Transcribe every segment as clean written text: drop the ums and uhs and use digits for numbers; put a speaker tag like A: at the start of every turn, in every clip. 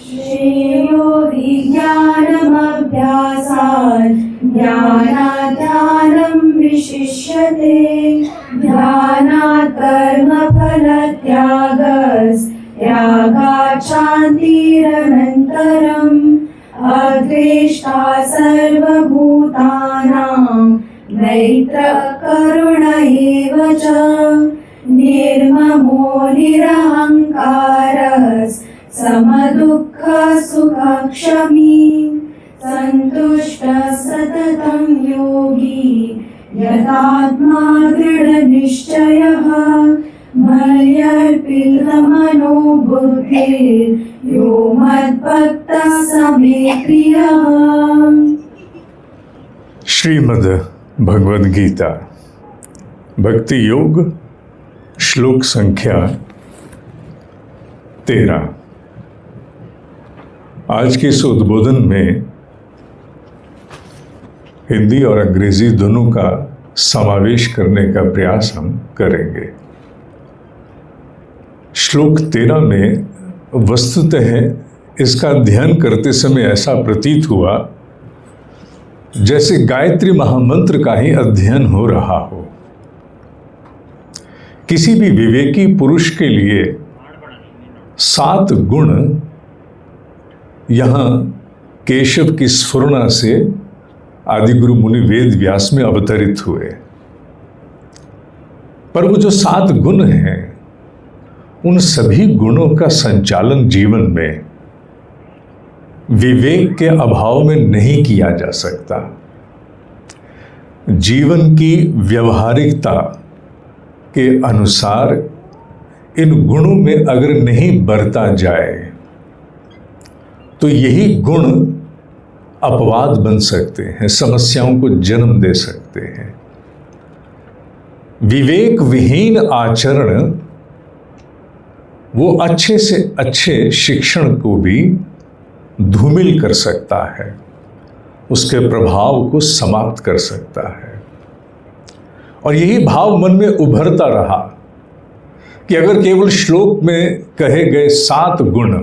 A: श्रेयो विज्ञानमभ्यासात् ज्ञानात् ध्यानं विशिष्यते ध्यानात् कर्मफलत्यागात् शान्तिरनन्तरम् अद्वेष्टा सर्वभूतानां मैत्रः करुण एव च निर्ममो निरहङ्कारः समदुःखसुखक्षमी सन्तुष्टः सततं योगी यतात्मा दृढनिश्चयः मय्यर्पितमनो बुद्धिर्यो मद्भक्तः स मे प्रियः।
B: श्रीमद् भगवद गीता भक्ति योग श्लोक संख्या 13। आज के इस उद्बोधन में हिंदी और अंग्रेजी दोनों का समावेश करने का प्रयास हम करेंगे। श्लोक 13 में वस्तुतः इसका अध्ययन करते समय ऐसा प्रतीत हुआ जैसे गायत्री महामंत्र का ही अध्ययन हो रहा हो। किसी भी विवेकी पुरुष के लिए 7 गुण यहाँ केशव की स्फुरना से आदिगुरु मुनि वेद व्यास में अवतरित हुए। पर वो जो 7 गुण हैं, उन सभी गुणों का संचालन जीवन में विवेक के अभाव में नहीं किया जा सकता। जीवन की व्यवहारिकता के अनुसार इन गुणों में अगर नहीं बरता जाए तो यही गुण अपवाद बन सकते हैं, समस्याओं को जन्म दे सकते हैं। विवेक विहीन आचरण वो अच्छे से अच्छे शिक्षण को भी धूमिल कर सकता है, उसके प्रभाव को समाप्त कर सकता है। और यही भाव मन में उभरता रहा कि अगर केवल श्लोक में कहे गए 7 गुण,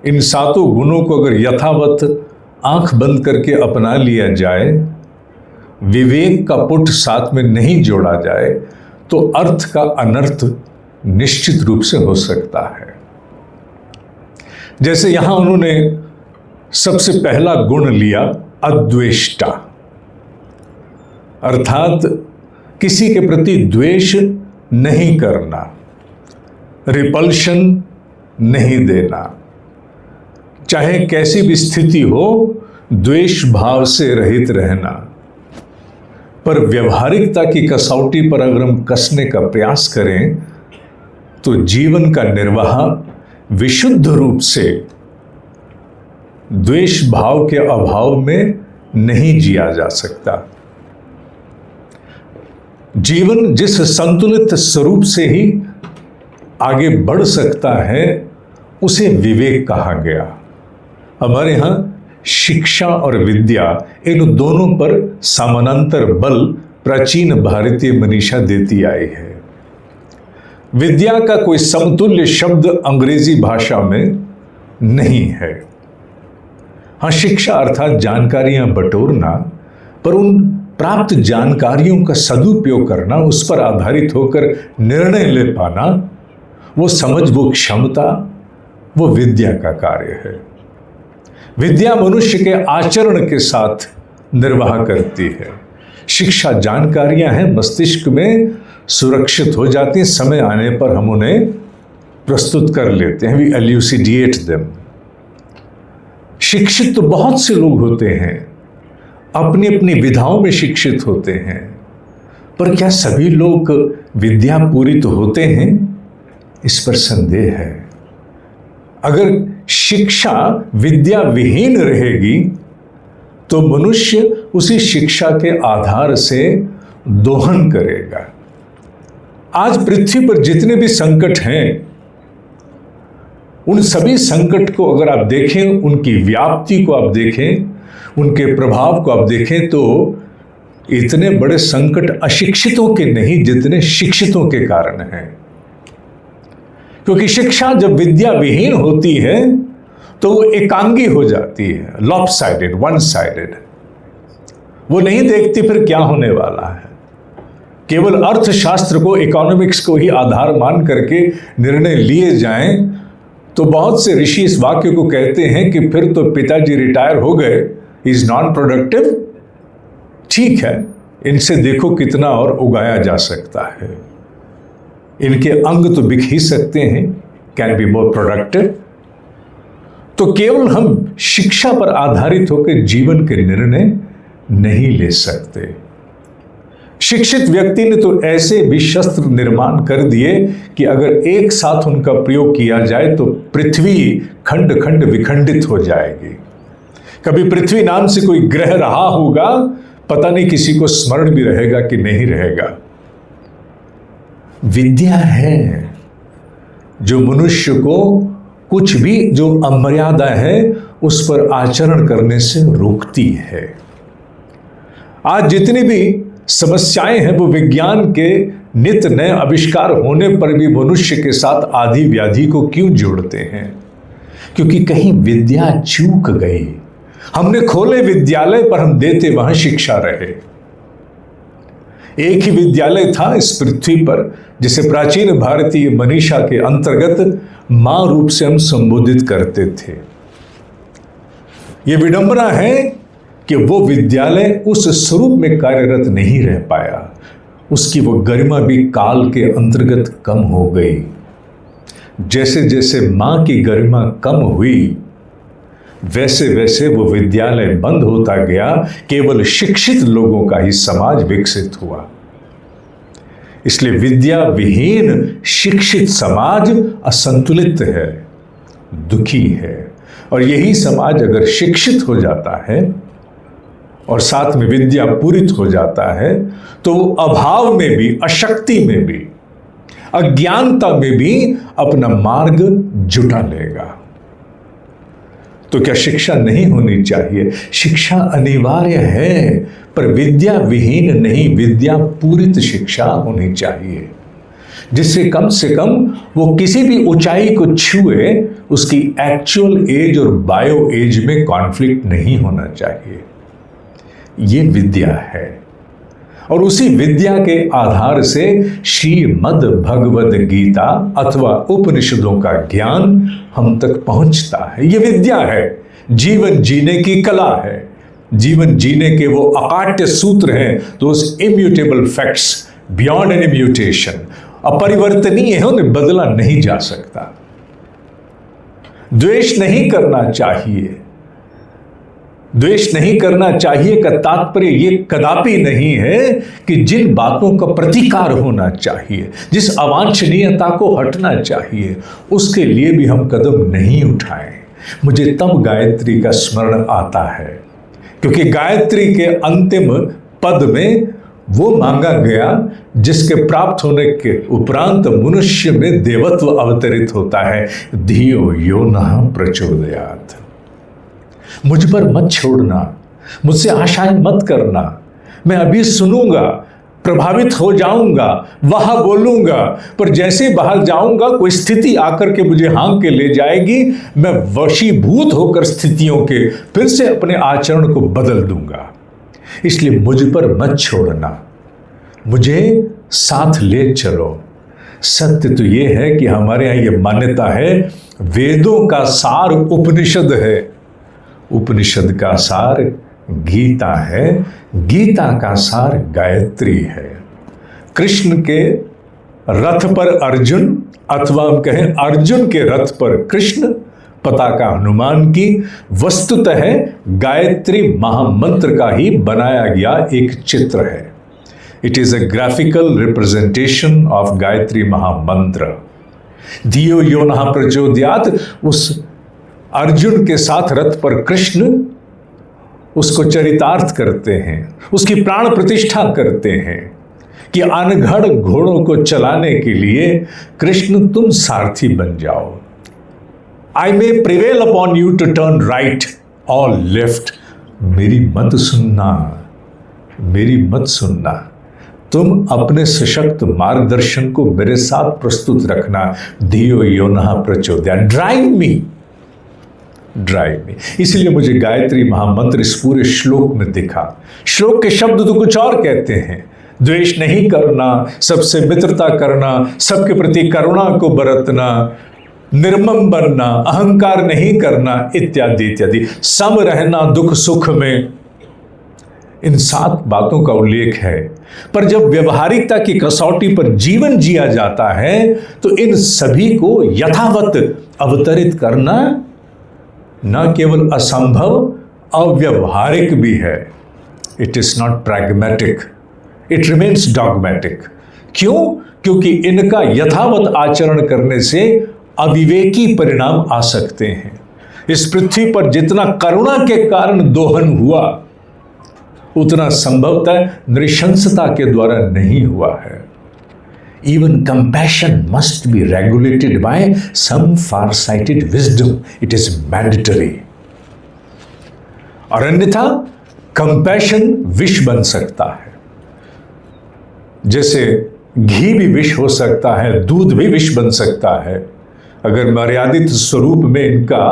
B: इन 7 गुणों को अगर यथावत आंख बंद करके अपना लिया जाए, विवेक का पुट साथ में नहीं जोड़ा जाए, तो अर्थ का अनर्थ निश्चित रूप से हो सकता है। जैसे यहां उन्होंने सबसे पहला गुण लिया अद्वेष्टा, अर्थात किसी के प्रति द्वेष नहीं करना, रिपल्शन नहीं देना, चाहे कैसी भी स्थिति हो द्वेष भाव से रहित रहना। पर व्यवहारिकता की कसौटी पर अगर हम कसने का प्रयास करें तो जीवन का निर्वाह विशुद्ध रूप से द्वेष भाव के अभाव में नहीं जिया जा सकता। जीवन जिस संतुलित स्वरूप से ही आगे बढ़ सकता है उसे विवेक कहा गया। हमारे यहाँ शिक्षा और विद्या, इन दोनों पर समानांतर बल प्राचीन भारतीय मनीषा देती आई है। विद्या का कोई समतुल्य शब्द अंग्रेजी भाषा में नहीं है। हाँ, शिक्षा अर्थात जानकारियां बटोरना, पर उन प्राप्त जानकारियों का सदुपयोग करना, उस पर आधारित होकर निर्णय ले पाना, वो समझ, वो क्षमता, वो विद्या का कार्य है। विद्या मनुष्य के आचरण के साथ निर्वाह करती है। शिक्षा जानकारियां हैं, मस्तिष्क में सुरक्षित हो जाती हैं, समय आने पर हम उन्हें प्रस्तुत कर लेते हैं, वी एल्यूसिडिएट देम। शिक्षित तो बहुत से लोग होते हैं, अपनी अपनी विधाओं में शिक्षित होते हैं, पर क्या सभी लोग विद्या पूरित होते हैं? इस पर संदेह है। अगर शिक्षा विद्या विहीन रहेगी तो मनुष्य उसी शिक्षा के आधार से दोहन करेगा। आज पृथ्वी पर जितने भी संकट हैं, उन सभी संकट को अगर आप देखें, उनकी व्याप्ति को आप देखें, उनके प्रभाव को आप देखें, तो इतने बड़े संकट अशिक्षितों के नहीं जितने शिक्षितों के कारण हैं। क्योंकि शिक्षा जब विद्या विहीन होती है तो वो एकांगी हो जाती है, लॉपसाइडेड, वन साइडेड। वो नहीं देखती फिर क्या होने वाला है। केवल अर्थशास्त्र को, इकोनॉमिक्स को ही आधार मान करके निर्णय लिए जाएं तो बहुत से ऋषि इस वाक्य को कहते हैं कि फिर तो पिताजी रिटायर हो गए, इज नॉन प्रोडक्टिव। ठीक है, इनसे देखो कितना और उगाया जा सकता है, इनके अंग तो बिक ही सकते हैं, कैन बी मोर प्रोडक्टिव। तो केवल हम शिक्षा पर आधारित होकर जीवन के निर्णय नहीं ले सकते। शिक्षित व्यक्ति ने तो ऐसे भी शस्त्र निर्माण कर दिए कि अगर एक साथ उनका प्रयोग किया जाए तो पृथ्वी खंड खंड विखंडित हो जाएगी। कभी पृथ्वी नाम से कोई ग्रह रहा होगा, पता नहीं किसी को स्मरण भी रहेगा कि नहीं रहेगा। विद्या है जो मनुष्य को कुछ भी जो अमर्यादा है उस पर आचरण करने से रोकती है। आज जितनी भी समस्याएं हैं वो विज्ञान के नित नए आविष्कार होने पर भी मनुष्य के साथ आदि व्याधि को क्यों जोड़ते हैं? क्योंकि कहीं विद्या चूक गई। हमने खोले विद्यालय पर हम देते वहां शिक्षा रहे। एक ही विद्यालय था इस पृथ्वी पर जिसे प्राचीन भारतीय मनीषा के अंतर्गत मां रूप से हम संबोधित करते थे। यह विडंबना है कि वो विद्यालय उस स्वरूप में कार्यरत नहीं रह पाया, उसकी वो गरिमा भी काल के अंतर्गत कम हो गई। जैसे जैसे मां की गरिमा कम हुई वैसे वैसे वो विद्यालय बंद होता गया, केवल शिक्षित लोगों का ही समाज विकसित हुआ। इसलिए विद्या विहीन शिक्षित समाज असंतुलित है, दुखी है। और यही समाज अगर शिक्षित हो जाता है और साथ में विद्या पूरित हो जाता है तो अभाव में भी, अशक्ति में भी, अज्ञानता में भी अपना मार्ग जुटा लेगा। तो क्या शिक्षा नहीं होनी चाहिए? शिक्षा अनिवार्य है, पर विद्या विहीन नहीं, विद्या पूरित शिक्षा होनी चाहिए, जिससे कम से कम वो किसी भी ऊंचाई को छुए, उसकी एक्चुअल एज और बायो एज में कॉन्फ्लिक्ट नहीं होना चाहिए। ये विद्या है और उसी विद्या के आधार से श्रीमद् भगवद गीता अथवा उपनिषदों का ज्ञान हम तक पहुंचता है। ये विद्या है, जीवन जीने की कला है, जीवन जीने के वो अकाट्य सूत्र हैं, those immutable facts beyond any mutation, अपरिवर्तनीय है, उन्हें बदला नहीं जा सकता। द्वेष नहीं करना चाहिए। द्वेष नहीं करना चाहिए का तात्पर्य ये कदापि नहीं है कि जिन बातों का प्रतिकार होना चाहिए, जिस अवांछनीयता को हटना चाहिए, उसके लिए भी हम कदम नहीं उठाएं। मुझे तब गायत्री का स्मरण आता है क्योंकि गायत्री के अंतिम पद में वो मांगा गया जिसके प्राप्त होने के उपरांत मनुष्य में देवत्व अवतरित होता है। धियो यो नः प्रचोदयात्। मुझ पर मत छोड़ना, मुझसे आशाएं मत करना। मैं अभी सुनूंगा, प्रभावित हो जाऊंगा, वह बोलूंगा, पर जैसे बाहर जाऊंगा कोई स्थिति आकर के मुझे हाँक के ले जाएगी, मैं वशीभूत होकर स्थितियों के फिर से अपने आचरण को बदल दूंगा। इसलिए मुझ पर मत छोड़ना, मुझे साथ ले चलो। सत्य तो ये है कि हमारे यहाँ ये मान्यता है, वेदों का सार उपनिषद है, उपनिषद का सार गीता है, गीता का सार गायत्री है। कृष्ण के रथ पर अर्जुन, अथवा हम कहें अर्जुन के रथ पर कृष्ण, पताका हनुमान की, वस्तुतः गायत्री महामंत्र का ही बनाया गया एक चित्र है। It is a graphical representation of Gayatri महामंत्र। धियो यो नः प्रचोदयात्। उस अर्जुन के साथ रथ पर कृष्ण उसको चरितार्थ करते हैं, उसकी प्राण प्रतिष्ठा करते हैं कि अनघड़ घोड़ों को चलाने के लिए कृष्ण तुम सारथी बन जाओ। I may prevail upon you to turn right और लेफ्ट। मेरी मत सुनना, मेरी मत सुनना। तुम अपने सशक्त मार्गदर्शन को मेरे साथ प्रस्तुत रखना। धियो यो नः प्रचोदयात्। Drive me, drive me. इसलिए मुझे गायत्री महामंत्र इस पूरे श्लोक में दिखा। श्लोक के शब्द तो कुछ और कहते हैं, द्वेष नहीं करना, सबसे मित्रता करना, सबके प्रति करुणा को बरतना, निर्मम बनना, अहंकार नहीं करना, इत्यादि इत्यादि, सम रहना दुख सुख में। इन 7 बातों का उल्लेख है। पर जब व्यवहारिकता की कसौटी पर जीवन जिया जाता है तो इन सभी को यथावत अवतरित करना न केवल असंभव, अव्यवहारिक भी है। It is not pragmatic, it remains dogmatic. क्यों? क्योंकि इनका यथावत आचरण करने से अविवेकी परिणाम आ सकते हैं। इस पृथ्वी पर जितना करुणा के कारण दोहन हुआ उतना संभवतः नृशंसता के द्वारा नहीं हुआ है। Even compassion must be regulated by some far-sighted wisdom. It is mandatory. और अन्यथा कंपैशन विष बन सकता है। जैसे घी भी विष हो सकता है, दूध भी विष बन सकता है। अगर मर्यादित स्वरूप में इनका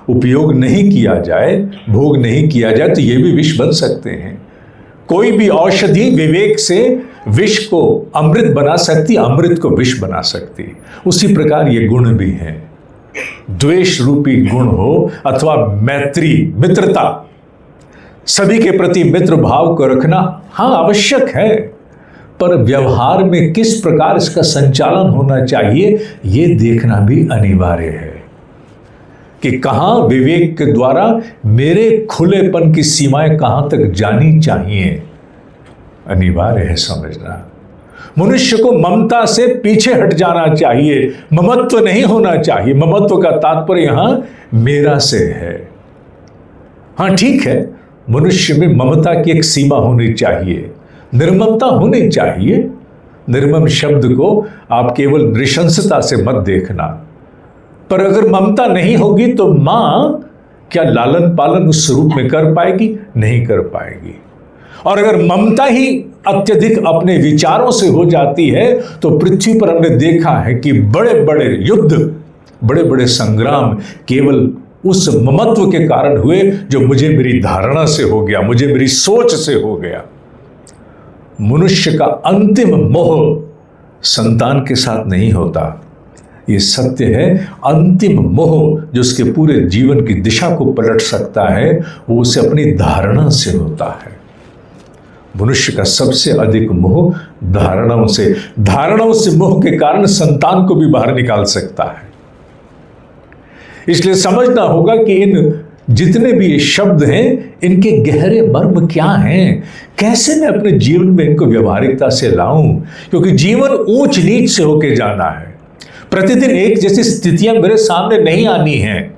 B: उपयोग नहीं किया जाए, भोग नहीं किया जाए, तो ये भी विष बन सकते हैं। कोई भी औषधि विवेक से विष को अमृत बना सकती, अमृत को विष बना सकती। उसी प्रकार ये गुण भी हैं। द्वेष रूपी गुण हो अथवा मैत्री, मित्रता, सभी के प्रति मित्र भाव को रखना हाँ आवश्यक है, पर व्यवहार में किस प्रकार इसका संचालन होना चाहिए ये देखना भी अनिवार्य है कि कहां विवेक के द्वारा मेरे खुलेपन की सीमाएं कहां तक जानी चाहिए, अनिवार्य है समझना। मनुष्य को ममता से पीछे हट जाना चाहिए, ममत्व नहीं होना चाहिए। ममत्व का तात्पर्य यहां मेरा से है। हाँ ठीक है, मनुष्य में ममता की एक सीमा होनी चाहिए, निर्ममता होनी चाहिए। निर्मम शब्द को आप केवल नृशंसता से मत देखना। पर अगर ममता नहीं होगी तो मां क्या लालन पालन उस स्वरूप में कर पाएगी? नहीं कर पाएगी। और अगर ममता ही अत्यधिक अपने विचारों से हो जाती है तो पृथ्वी पर हमने देखा है कि बड़े बड़े युद्ध, बड़े बड़े संग्राम केवल उस ममत्व के कारण हुए जो मुझे मेरी धारणा से हो गया, मुझे मेरी सोच से हो गया। मनुष्य का अंतिम मोह संतान के साथ नहीं होता, ये सत्य है। अंतिम मोह जो उसके पूरे जीवन की दिशा को पलट सकता है वो उसे अपनी धारणा से होता है। मनुष्य का सबसे अधिक मोह धारणाओं से मोह के कारण संतान को भी बाहर निकाल सकता है। इसलिए समझना होगा कि इन जितने भी ये शब्द हैं इनके गहरे मर्म क्या हैं, कैसे मैं अपने जीवन में इनको व्यवहारिकता से लाऊं, क्योंकि जीवन ऊंच नीच से होके जाना है। प्रतिदिन एक जैसी स्थितियां मेरे सामने नहीं आनी हैं,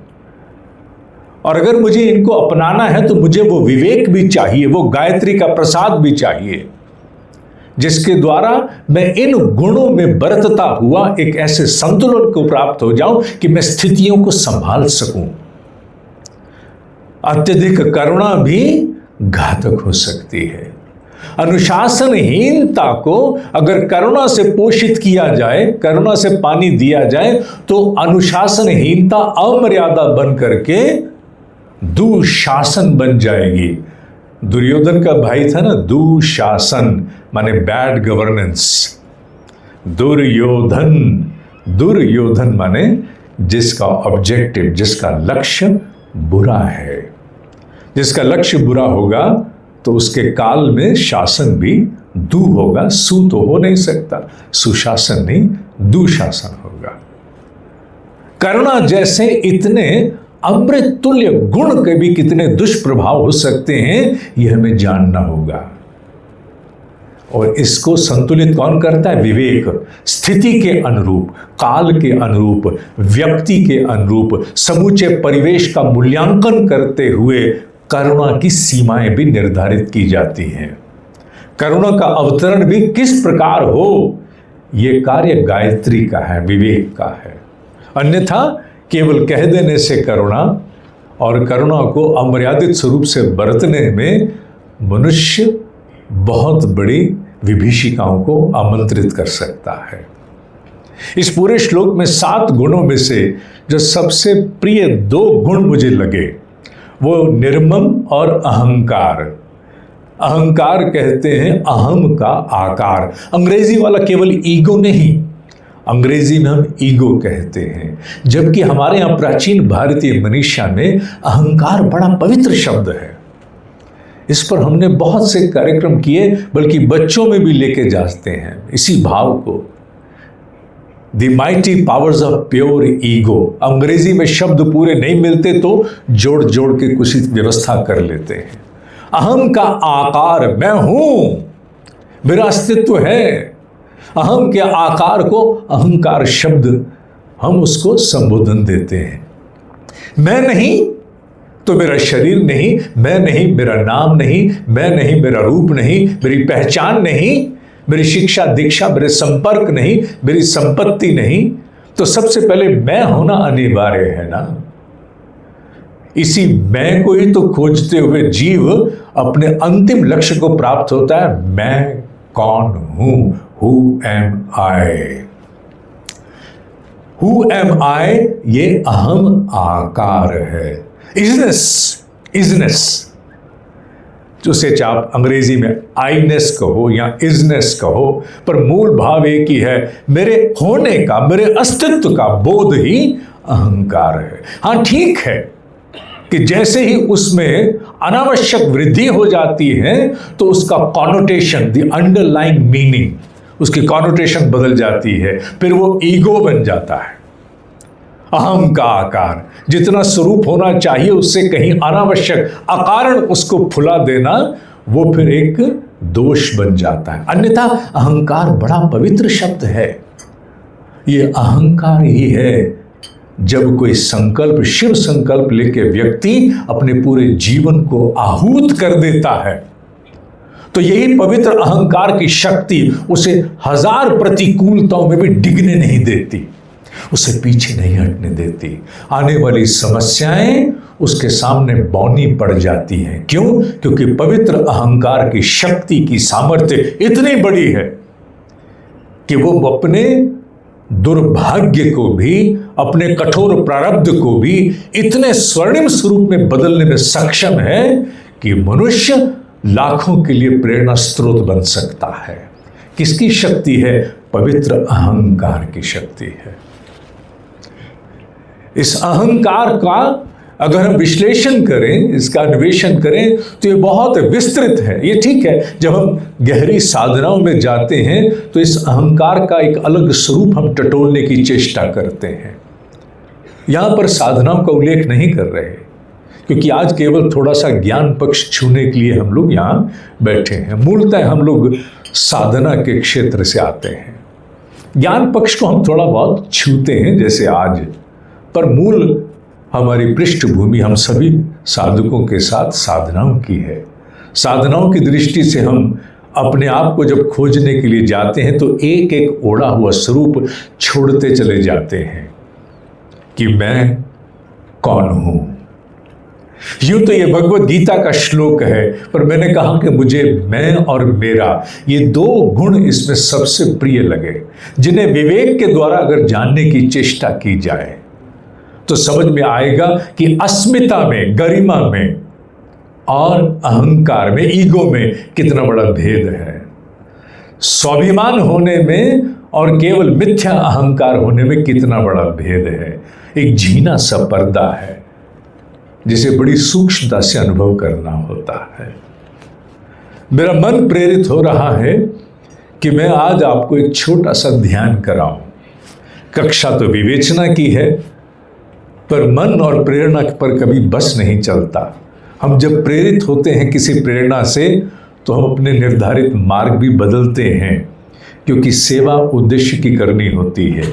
B: और अगर मुझे इनको अपनाना है तो मुझे वो विवेक भी चाहिए, वो गायत्री का प्रसाद भी चाहिए, जिसके द्वारा मैं इन गुणों में बरतता हुआ एक ऐसे संतुलन को प्राप्त हो जाऊं कि मैं स्थितियों को संभाल सकूं। अत्यधिक करुणा भी घातक हो सकती है। अनुशासनहीनता को अगर करुणा से पोषित किया जाए, करुणा से पानी दिया जाए, तो अनुशासनहीनता अमर्यादा बन करके दुशासन बन जाएगी। दुर्योधन का भाई था ना दुशासन, माने बैड गवर्नेंस। दुर्योधन माने जिसका ऑब्जेक्टिव, जिसका लक्ष्य बुरा है। जिसका लक्ष्य बुरा होगा तो उसके काल में शासन भी दु होगा। सु तो हो नहीं सकता, सुशासन नहीं, दुशासन होगा। करुणा जैसे इतने अमृत तुल्य गुण के भी कितने दुष्प्रभाव हो सकते हैं यह हमें जानना होगा। और इसको संतुलित कौन करता है? विवेक। स्थिति के अनुरूप, काल के अनुरूप, व्यक्ति के अनुरूप, समूचे परिवेश का मूल्यांकन करते हुए करुणा की सीमाएं भी निर्धारित की जाती हैं। करुणा का अवतरण भी किस प्रकार हो, यह कार्य गायत्री का है, विवेक का है। अन्यथा केवल कह देने से करुणा और करुणा को अमर्यादित स्वरूप से बरतने में मनुष्य बहुत बड़ी विभीषिकाओं को आमंत्रित कर सकता है। इस पूरे श्लोक में 7 गुणों में से जो सबसे प्रिय 2 गुण मुझे लगे वो निर्मम और अहंकार। अहंकार कहते हैं अहम का आकार। अंग्रेजी वाला केवल ईगो नहीं, अंग्रेजी में हम ईगो कहते हैं, जबकि हमारे यहाँ प्राचीन भारतीय मनीषा में अहंकार बड़ा पवित्र शब्द है। इस पर हमने बहुत से कार्यक्रम किए, बल्कि बच्चों में भी लेके जाते हैं इसी भाव को। The mighty powers of pure ego. अंग्रेजी में शब्द पूरे नहीं मिलते तो जोड़ जोड़ के कुछ व्यवस्था कर लेते हैं। अहम का आकार, मैं हूं, मेरा अस्तित्व है। अहम के आकार को अहंकार शब्द हम उसको संबोधन देते हैं। मैं नहीं तो मेरा शरीर नहीं, मैं नहीं मेरा नाम नहीं, मैं नहीं मेरा रूप नहीं, मेरी पहचान नहीं, मेरी शिक्षा दीक्षा, मेरे संपर्क नहीं, मेरी संपत्ति नहीं। तो सबसे पहले मैं होना अनिवार्य है ना। इसी मैं को ही तो खोजते हुए जीव अपने अंतिम लक्ष्य को प्राप्त होता है। मैं कौन हूं? Who am I? Who am I ये अहम आकार है। इजनेस जिसे आप अंग्रेजी में आईनेस कहो या इजनेस कहो, पर मूल भाव एक ही है। मेरे होने का, मेरे अस्तित्व का बोध ही अहंकार है। हाँ, ठीक है कि जैसे ही उसमें अनावश्यक वृद्धि हो जाती है तो उसका कॉनोटेशन, द अंडरलाइंग मीनिंग, उसकी कॉनोटेशन बदल जाती है, फिर वो ईगो बन जाता है। अहम का आकार, जितना स्वरूप होना चाहिए उससे कहीं अनावश्यक अकारण उसको फुला देना, वो फिर एक दोष बन जाता है। अन्यथा अहंकार बड़ा पवित्र शब्द है। ये अहंकार ही है जब कोई संकल्प, शिव संकल्प लेके व्यक्ति अपने पूरे जीवन को आहूत कर देता है, तो यही पवित्र अहंकार की शक्ति उसे 1000 प्रतिकूलताओं में भी डिगने नहीं देती, उसे पीछे नहीं हटने देती। आने वाली समस्याएं उसके सामने बौनी पड़ जाती हैं। क्यों? क्योंकि पवित्र अहंकार की शक्ति की सामर्थ्य इतनी बड़ी है कि वो अपने दुर्भाग्य को भी, अपने कठोर प्रारब्ध को भी इतने स्वर्णिम स्वरूप में बदलने में सक्षम है कि मनुष्य लाखों के लिए प्रेरणा स्रोत बन सकता है। किसकी शक्ति है? पवित्र अहंकार की शक्ति है। इस अहंकार का अगर हम विश्लेषण करें, इसका अन्वेषण करें, तो ये बहुत विस्तृत है। ये ठीक है, जब हम गहरी साधनाओं में जाते हैं तो इस अहंकार का एक अलग स्वरूप हम टटोलने की चेष्टा करते हैं। यहाँ पर साधनाओं का उल्लेख नहीं कर रहे, क्योंकि आज केवल थोड़ा सा ज्ञान पक्ष छूने के लिए हम लोग यहाँ बैठे हैं। मूलतः हम लोग साधना के क्षेत्र से आते हैं। ज्ञान पक्ष को हम थोड़ा बहुत छूते हैं जैसे आज, पर मूल हमारी पृष्ठभूमि हम सभी साधकों के साथ साधनाओं की है। साधनाओं की दृष्टि से हम अपने आप को जब खोजने के लिए जाते हैं तो एक एक ओढ़ा हुआ स्वरूप छोड़ते चले जाते हैं कि मैं कौन हूं। यूं तो ये भगवत गीता का श्लोक है, पर मैंने कहा कि मुझे मैं और मेरा, ये 2 गुण इसमें सबसे प्रिय लगे, जिन्हें विवेक के द्वारा अगर जानने की चेष्टा की जाए तो समझ में आएगा कि अस्मिता में, गरिमा में और अहंकार में, ईगो में कितना बड़ा भेद है। स्वाभिमान होने में और केवल मिथ्या अहंकार होने में कितना बड़ा भेद है। एक झीना सा पर्दा है जिसे बड़ी सूक्ष्मता से अनुभव करना होता है। मेरा मन प्रेरित हो रहा है कि मैं आज आपको एक छोटा सा ध्यान कराऊं। कक्षा तो विवेचना की है, पर मन और प्रेरणा पर कभी बस नहीं चलता। हम जब प्रेरित होते हैं किसी प्रेरणा से तो हम अपने निर्धारित मार्ग भी बदलते हैं, क्योंकि सेवा उद्देश्य की करनी होती है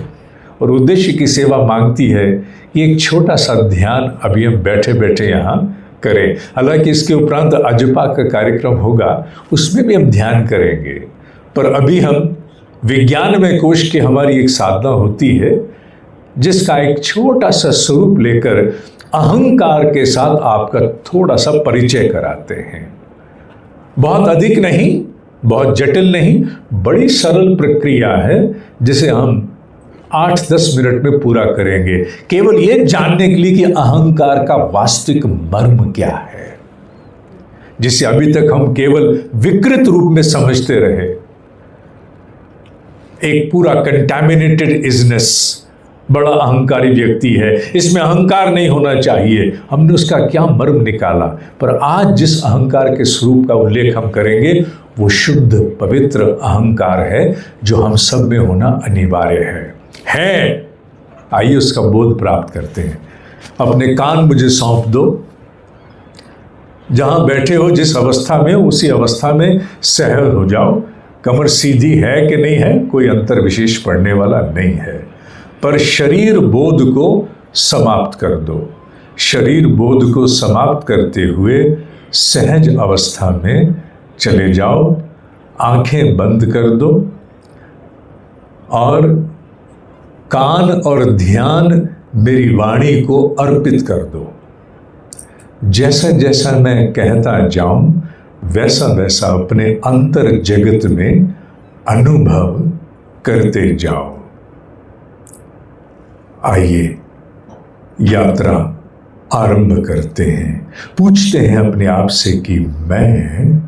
B: और उद्देश्य की सेवा मांगती है कि एक छोटा सा ध्यान अभी हम बैठे बैठे यहाँ करें। हालांकि इसके उपरांत अजपा का कार्यक्रम होगा, उसमें भी हम ध्यान करेंगे, पर अभी हम विज्ञानमय कोश की हमारी एक साधना होती है जिसका एक छोटा सा स्वरूप लेकर अहंकार के साथ आपका थोड़ा सा परिचय कराते हैं। बहुत अधिक नहीं, बहुत जटिल नहीं, बड़ी सरल प्रक्रिया है जिसे हम 8-10 मिनट में पूरा करेंगे, केवल यह जानने के लिए कि अहंकार का वास्तविक मर्म क्या है, जिसे अभी तक हम केवल विकृत रूप में समझते रहे। एक पूरा कंटैमिनेटेड इजनेस, बड़ा अहंकारी व्यक्ति है, इसमें अहंकार नहीं होना चाहिए, हमने उसका क्या मर्म निकाला। पर आज जिस अहंकार के स्वरूप का उल्लेख हम करेंगे वो शुद्ध पवित्र अहंकार है, जो हम सब में होना अनिवार्य है। आइए उसका बोध प्राप्त करते हैं। अपने कान मुझे सौंप दो, जहां बैठे हो जिस अवस्था में उसी अवस्था में सहल हो जाओ। कमर सीधी है कि नहीं है कोई अंतर विशेष पड़ने वाला नहीं है, पर शरीर बोध को समाप्त कर दो। शरीर बोध को समाप्त करते हुए सहज अवस्था में चले जाओ। आंखें बंद कर दो और कान और ध्यान मेरी वाणी को अर्पित कर दो। जैसा जैसा मैं कहता जाऊं वैसा वैसा अपने अंतर जगत में अनुभव करते जाओ। आइए यात्रा आरंभ करते हैं। पूछते हैं अपने आप से कि मैं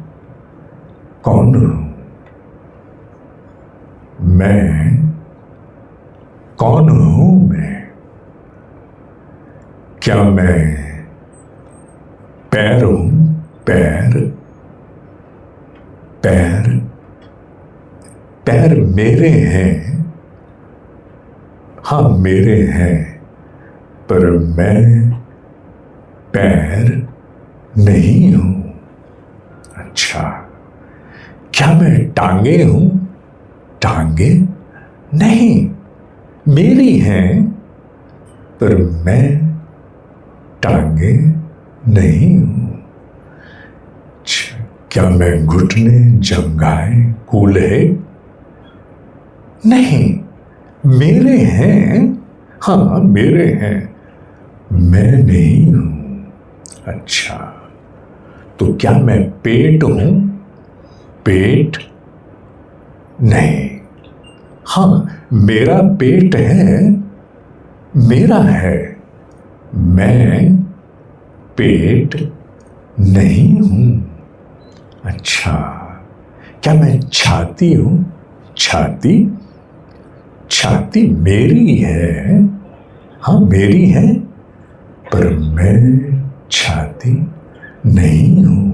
B: कौन हूं? मैं कौन हूं? मैं क्या मैं पैर हूं? पैर पैर पैर मेरे हैं, हाँ मेरे हैं, पर मैं पैर नहीं हूं। अच्छा, क्या मैं टांगे हूं? टांगे नहीं, मेरी हैं, पर मैं टांगे नहीं हूं। क्या मैं घुटने, जंघाएं, कूल्हे? नहीं, मेरे हैं, हाँ मेरे हैं, मैं नहीं हूं। अच्छा, तो क्या मैं पेट हूं? पेट नहीं, हाँ मेरा पेट है, मेरा है, मैं पेट नहीं हूं। अच्छा, क्या मैं छाती हूं? छाती? छाती मेरी है, हाँ मेरी है, पर मैं छाती नहीं हूं।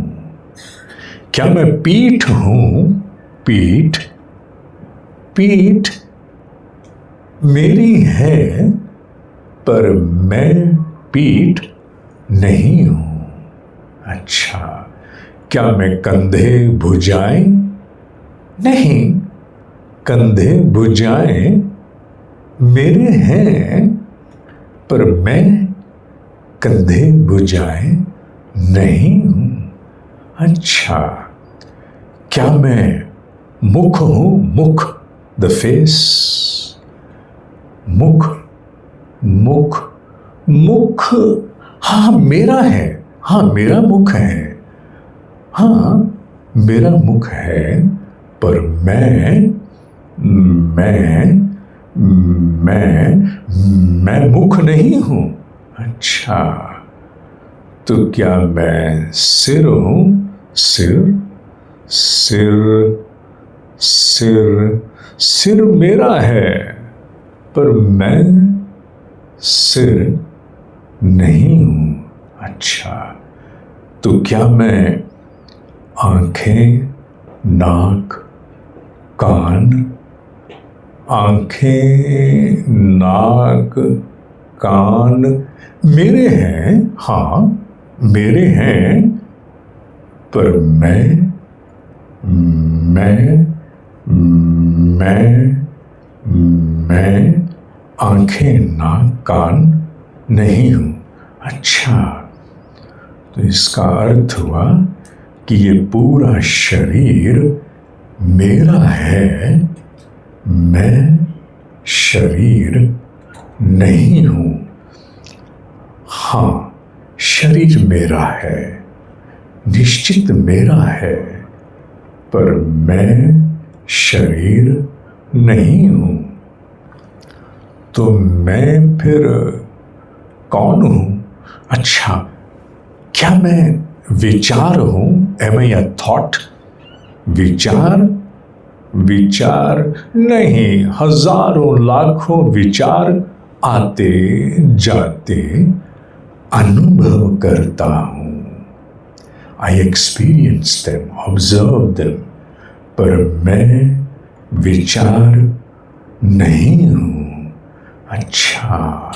B: क्या मैं पीठ हूं? पीठ? पीठ मेरी है, पर मैं पीठ नहीं हूं। अच्छा, क्या मैं कंधे, भुजाएं? नहीं, कंधे भुजाएं मेरे हैं, पर मैं कंधे भुजाएं नहीं हूं। अच्छा, क्या मैं मुख हूं? मुख, द फेस? मुख मुख मुख, हाँ मेरा है, हाँ मेरा मुख है, हाँ मेरा मुख है, पर मैं मुख नहीं हूं। अच्छा, तो क्या मैं सिर हूं? सिर सिर सिर सिर मेरा है, पर मैं सिर नहीं हूं। अच्छा, तो क्या मैं आंखें, नाक, कान? आंखें, नाक, कान मेरे हैं, हाँ मेरे हैं, पर मैं आंखें, नाक, कान नहीं हूं। अच्छा, तो इसका अर्थ हुआ कि ये पूरा शरीर मेरा है, मैं शरीर नहीं हूं। हाँ, शरीर मेरा है, निश्चित मेरा है, पर मैं शरीर नहीं हूं। तो मैं फिर कौन हूं? अच्छा, क्या मैं विचार हूं? Am I a thought? विचार विचार नहीं, हजारों लाखों विचार आते जाते अनुभव करता हूं। I experience them, observe them, पर मैं विचार नहीं हूं। अच्छा,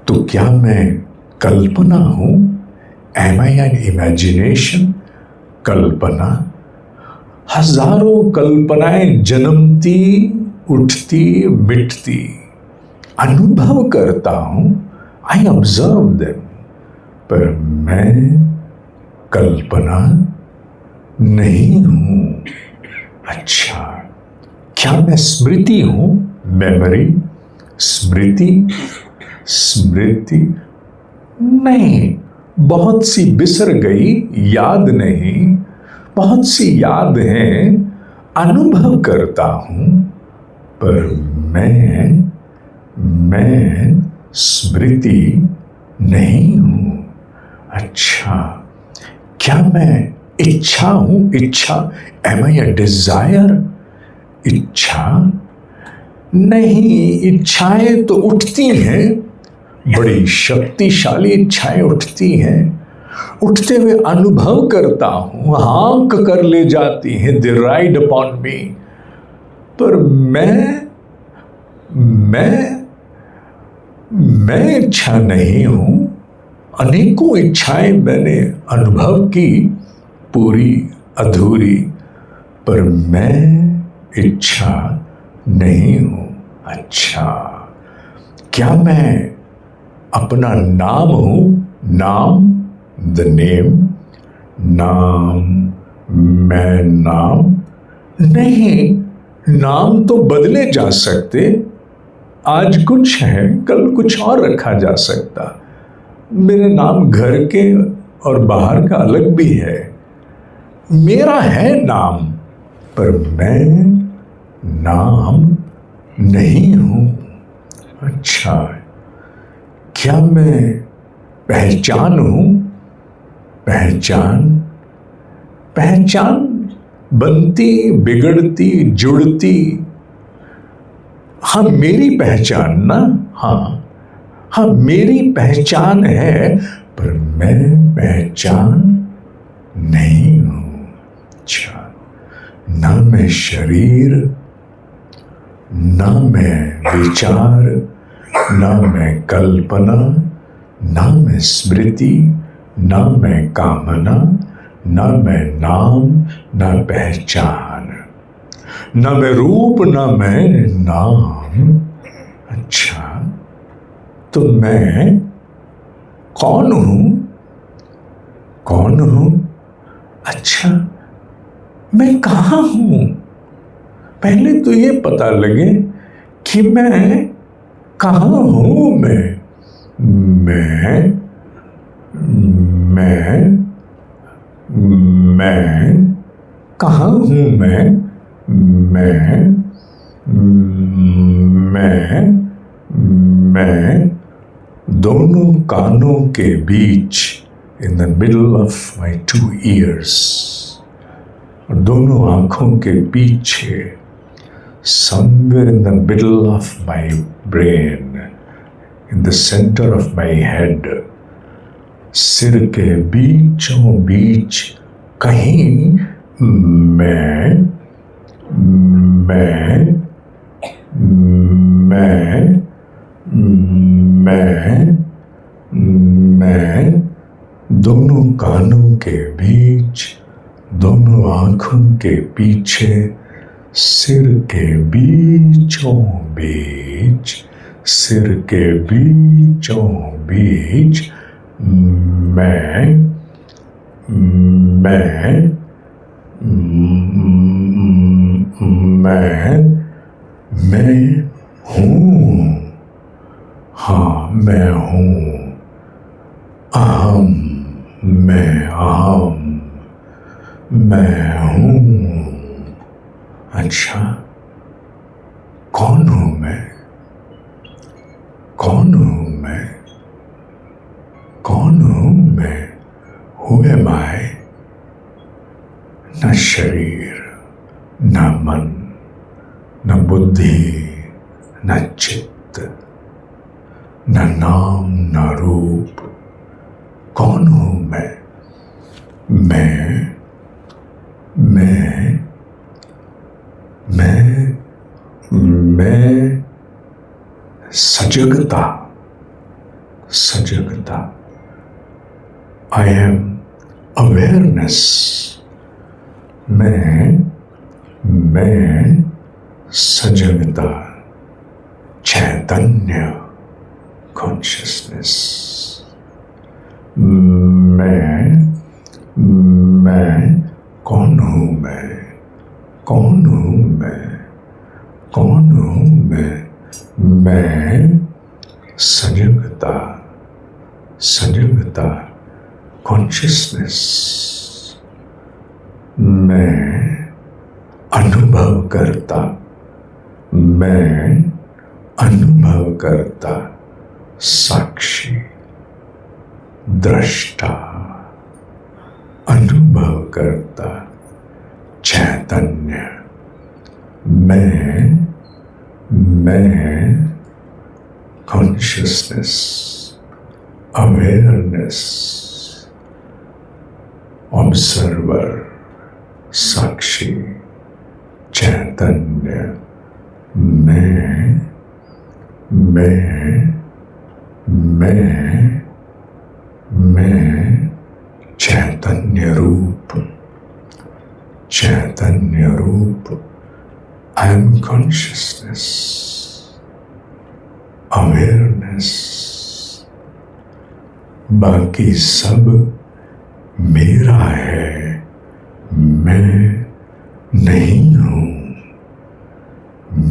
B: तो क्या मैं कल्पना हूं? Am I an imagination? कल्पना? हजारों कल्पनाएं जन्मती, उठती, मिटती, अनुभव करता हूं। आई ऑब्जर्व देम, पर मैं कल्पना नहीं हूं। अच्छा, क्या मैं स्मृति हूं? मेमोरी? स्मृति? स्मृति नहीं, बहुत सी बिसर गई, याद नहीं। बहुत सी याद हैं, अनुभव करता हूं, पर मैं स्मृति नहीं हूं। अच्छा, क्या मैं इच्छा हूं? इच्छा? Am I a desire? इच्छा नहीं, इच्छाएं तो उठती हैं, बड़ी शक्तिशाली इच्छाएं उठती हैं, उठते हुए अनुभव करता हूं, हाँक कर ले जाती हैं, दे राइड अपॉन मी। पर मैं इच्छा नहीं हूं। अनेकों इच्छाएं मैंने अनुभव की, पूरी अधूरी, पर मैं इच्छा नहीं हूं। अच्छा, क्या मैं अपना नाम हूं? नाम? The name? नाम? मैं नाम नहीं, नाम तो बदले जा सकते। आज कुछ है, कल कुछ और रखा जा सकता। मेरे नाम घर के और बाहर का अलग भी है। मेरा है नाम, पर मैं नाम नहीं हूं। अच्छा, क्या मैं पहचान हूं? पहचान? पहचान बनती, बिगड़ती, जुड़ती। हाँ, मेरी पहचान ना, हाँ मेरी पहचान है, पर मैं पहचान नहीं हूं। अच्छा, ना मैं शरीर, ना मैं विचार, ना मैं कल्पना, ना मैं स्मृति, ना मैं कामना, ना मैं नाम, ना पहचान, ना मैं रूप, ना मैं नाम। अच्छा, तो मैं कौन हूं? कौन हूं? अच्छा, मैं कहां हूं? पहले तो ये पता लगे कि मैं कहां हूं। मैं कहां हूं? मैं दोनों कानों के बीच, in the middle of my 2 ears, दोनों आंखों के पीछे, somewhere in the middle of my brain, in the center of my head, सिर के बीचों बीच कहीं मैं दोनों कानों के बीच, दोनों आंखों के पीछे, सिर के बीचों बीच, सिर के बीचों बीच मैं हूँ। हाँ, मैं हूँ। अहम, मैं हूँ। अच्छा, कौन हूं मैं? मैं? हु एम आई? न शरीर, न मन, न बुद्धि, न चित्त, न नाम, न रूप। कौन हूं मैं? मैं सजगता। I am awareness. मैं सजगता, चैतन्य, कॉन्शियसनेस। मैं कौन हूं मैं? कौन हूं मैं? कौन हूं मैं? मैं सजगता, कॉन्शियसनेस। मैं अनुभव करता, साक्षी, दृष्टा, अनुभव करता, चैतन्य। मैं कॉन्शियसनेस, अवेयरनेस, ऑब्जर्वर, साक्षी, चैतन्य। मैं चैतन्य रूप। I am consciousness, awareness. बाकी सब मेरा है, मैं नहीं हूं।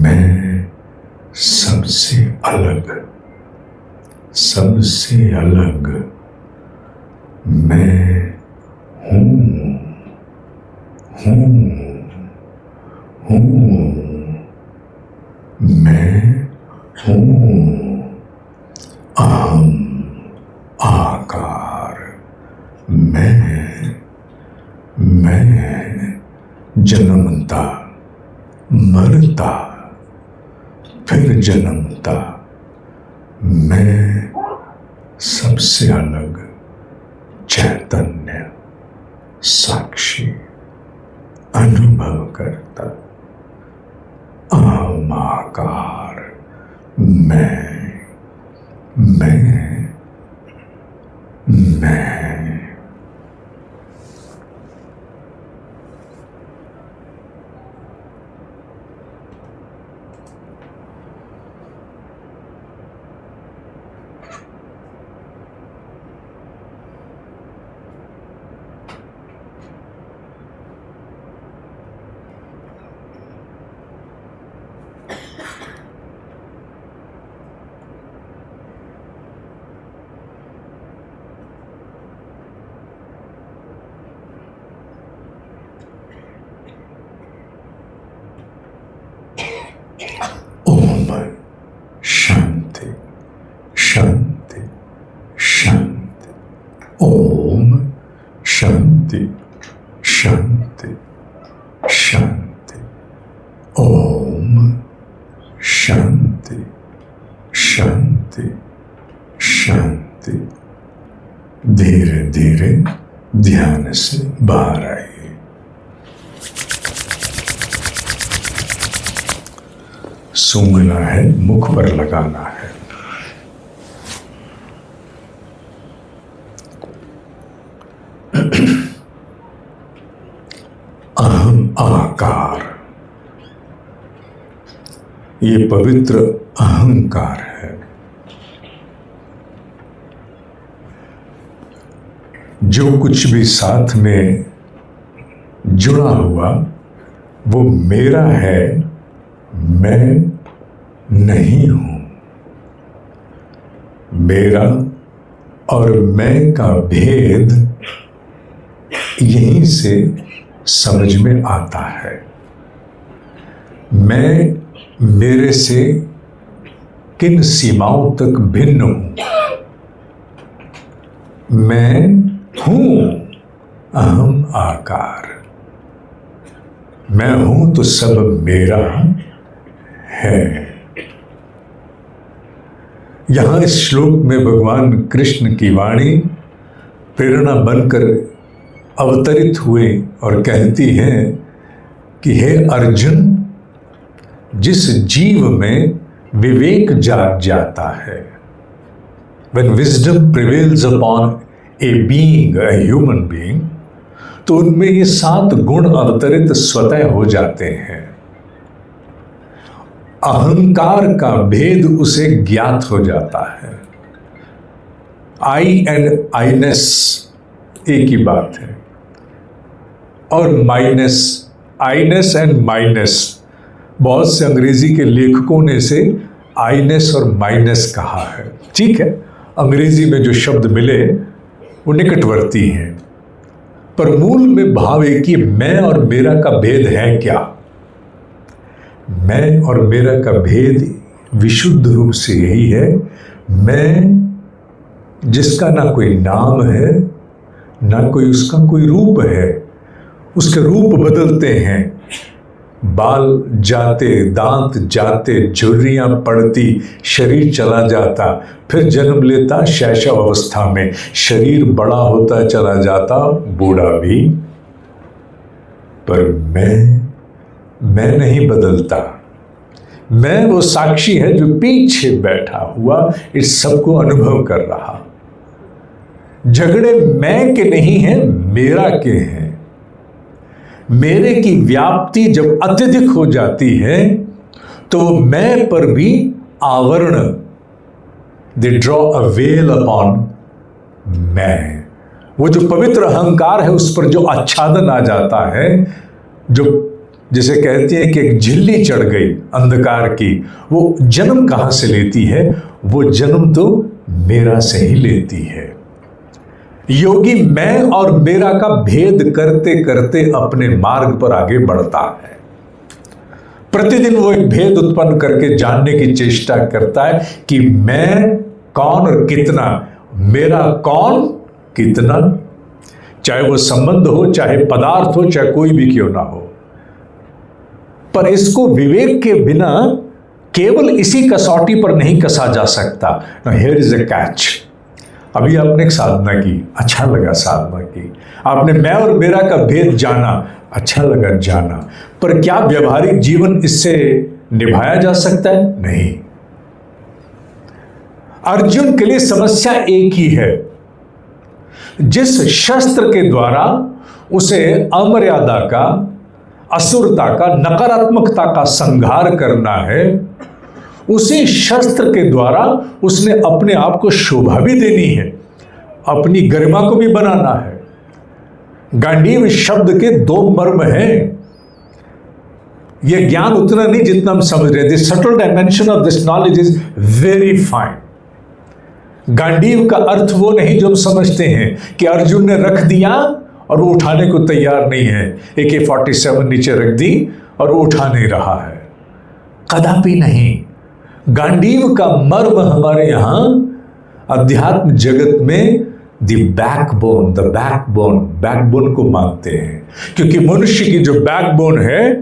B: मैं सबसे अलग, मैं हूं। मैं हूं अहम, आकार। मैं जन्मता, मरता, फिर जन्मता। मैं सबसे अलग, चैतन्य, साक्षी, अनुभव करता, अहम, आकार। मैं ओम शांति, शांति, शांति। ओम शांति, शांति, शांति। ओम शांति, शांति, शांति। धीरे धीरे ध्यान से बाहर आइए। सूंघना है, मुख पर लगाना है। अहम, आकार। ये पवित्र अहंकार है। जो कुछ भी साथ में जुड़ा हुआ वो मेरा है, मैं नहीं हूं। मेरा और मैं का भेद यहीं से समझ में आता है। मैं मेरे से किन सीमाओं तक भिन्न हूं, मैं हूं अहम आकार, मैं हूं तो सब मेरा है। यहां इस श्लोक में भगवान कृष्ण की वाणी प्रेरणा बनकर अवतरित हुए और कहती है कि हे अर्जुन, जिस जीव में विवेक जाग जाता है, when wisdom prevails upon a being, a human being, तो उनमें ये 7 गुण अवतरित स्वतः हो जाते हैं। अहंकार का भेद उसे ज्ञात हो जाता है। आई एंड आईनेस एक ही बात है, और माइनस, आईनेस एंड माइनस, बहुत से अंग्रेजी के लेखकों ने इसे आईनेस और माइनस कहा है। ठीक है, अंग्रेजी में जो शब्द मिले वो निकटवर्ती हैं, पर मूल में भाव एक ही, मैं और मेरा का भेद है क्या? मैं और मेरा का भेद विशुद्ध रूप से यही है, मैं जिसका ना कोई नाम है, ना कोई उसका कोई रूप है। उसके रूप बदलते हैं, बाल जाते, दांत जाते, झुर्रियां पड़ती, शरीर चला जाता, फिर जन्म लेता शैशव अवस्था में, शरीर बड़ा होता चला जाता, बूढ़ा भी। पर मैं नहीं बदलता। मैं वो साक्षी है जो पीछे बैठा हुआ इस सबको अनुभव कर रहा। झगड़े मैं के नहीं हैं, मेरा के हैं। मेरे की व्याप्ति जब अत्यधिक हो जाती है तो मैं पर भी आवरण, they draw a well upon मैं। वो जो पवित्र अहंकार है उस पर जो आच्छादन आ जाता है, जो जिसे कहते हैं कि एक झिल्ली चढ़ गई अंधकार की, वो जन्म कहां से लेती है? वो जन्म तो मेरा से ही लेती है। योगी मैं और मेरा का भेद करते करते अपने मार्ग पर आगे बढ़ता है। प्रतिदिन वो एक भेद उत्पन्न करके जानने की चेष्टा करता है कि मैं कौन और कितना, मेरा कौन कितना, चाहे वो संबंध हो, चाहे पदार्थ हो, चाहे कोई भी क्यों ना हो। पर इसको विवेक के बिना केवल इसी कसौटी पर नहीं कसा जा सकता। Now here is a catch. अभी आपने एक साधना की, अच्छा लगा साधना की, आपने मैं और मेरा का भेद जाना, अच्छा लगा जाना, पर क्या व्यवहारिक जीवन इससे निभाया जा सकता है? नहीं। अर्जुन के लिए समस्या एक ही है। जिस शस्त्र के द्वारा उसे अमर्यादा का, असुरता का, नकारात्मकता का संहार करना है, उसी शस्त्र के द्वारा उसने अपने आप को शोभा भी देनी है, अपनी गरिमा को भी बनाना है। गांडीव शब्द के 2 मर्म हैं। यह ज्ञान उतना नहीं जितना हम समझ रहे थे। Subtle dimension of this knowledge is very fine. Gandiva का अर्थ वो नहीं जो हम समझते हैं कि अर्जुन ने रख दिया और वो उठाने को तैयार नहीं है, AK-47 नीचे रख दी और वो उठा नहीं रहा है, कदापि नहीं। गांडीव का मर्म हमारे यहां अध्यात्म जगत में द बैकबोन को मानते हैं, क्योंकि मनुष्य की जो बैकबोन है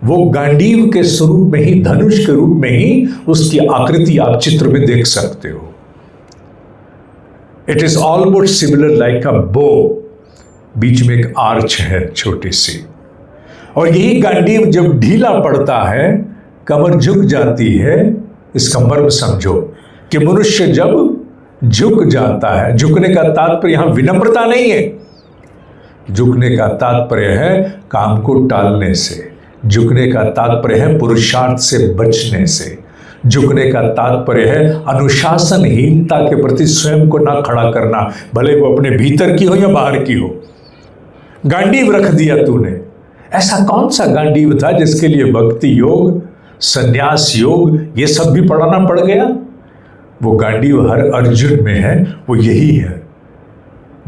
B: वो गांडीव के स्वरूप में ही, धनुष के रूप में ही उसकी आकृति आप चित्र में देख सकते हो। It is almost similar like अ बो, बीच में एक आर्च है छोटी सी, और यही गांडीव जब ढीला पड़ता है, कमर झुक जाती है। इसका मर्म समझो कि मनुष्य जब झुक जाता है, झुकने का तात्पर्य यहां विनम्रता नहीं है, झुकने का तात्पर्य है काम को टालने से, झुकने का तात्पर्य है पुरुषार्थ से बचने से, झुकने का तात्पर्य है अनुशासनहीनता के प्रति स्वयं को ना खड़ा करना, भले वो अपने भीतर की हो या बाहर की हो। गांडीव रख दिया तूने। ऐसा कौन सा गांडीव था जिसके लिए भक्ति योग, संन्यास योग, ये सब भी पढ़ाना पड़ गया? वो गांडीव हर अर्जुन में है। वो यही है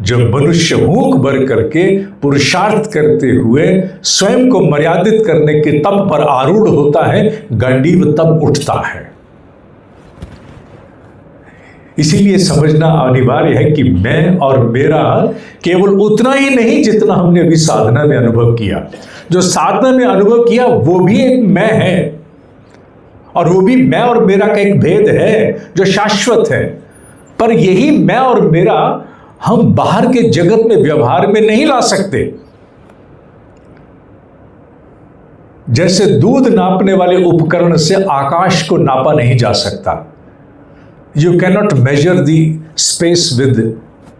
B: जब मनुष्य भूख भर करके पुरुषार्थ करते हुए स्वयं को मर्यादित करने के तप पर आरूढ़ होता है, गांडीव तब उठता है। इसीलिए समझना अनिवार्य है कि मैं और मेरा केवल उतना ही नहीं जितना हमने अभी साधना में अनुभव किया। जो साधना में अनुभव किया वो भी एक मैं है, और वो भी मैं और मेरा का एक भेद है जो शाश्वत है। पर यही मैं और मेरा हम बाहर के जगत में व्यवहार में नहीं ला सकते। जैसे दूध नापने वाले उपकरण से आकाश को नापा नहीं जा सकता। You cannot measure the space with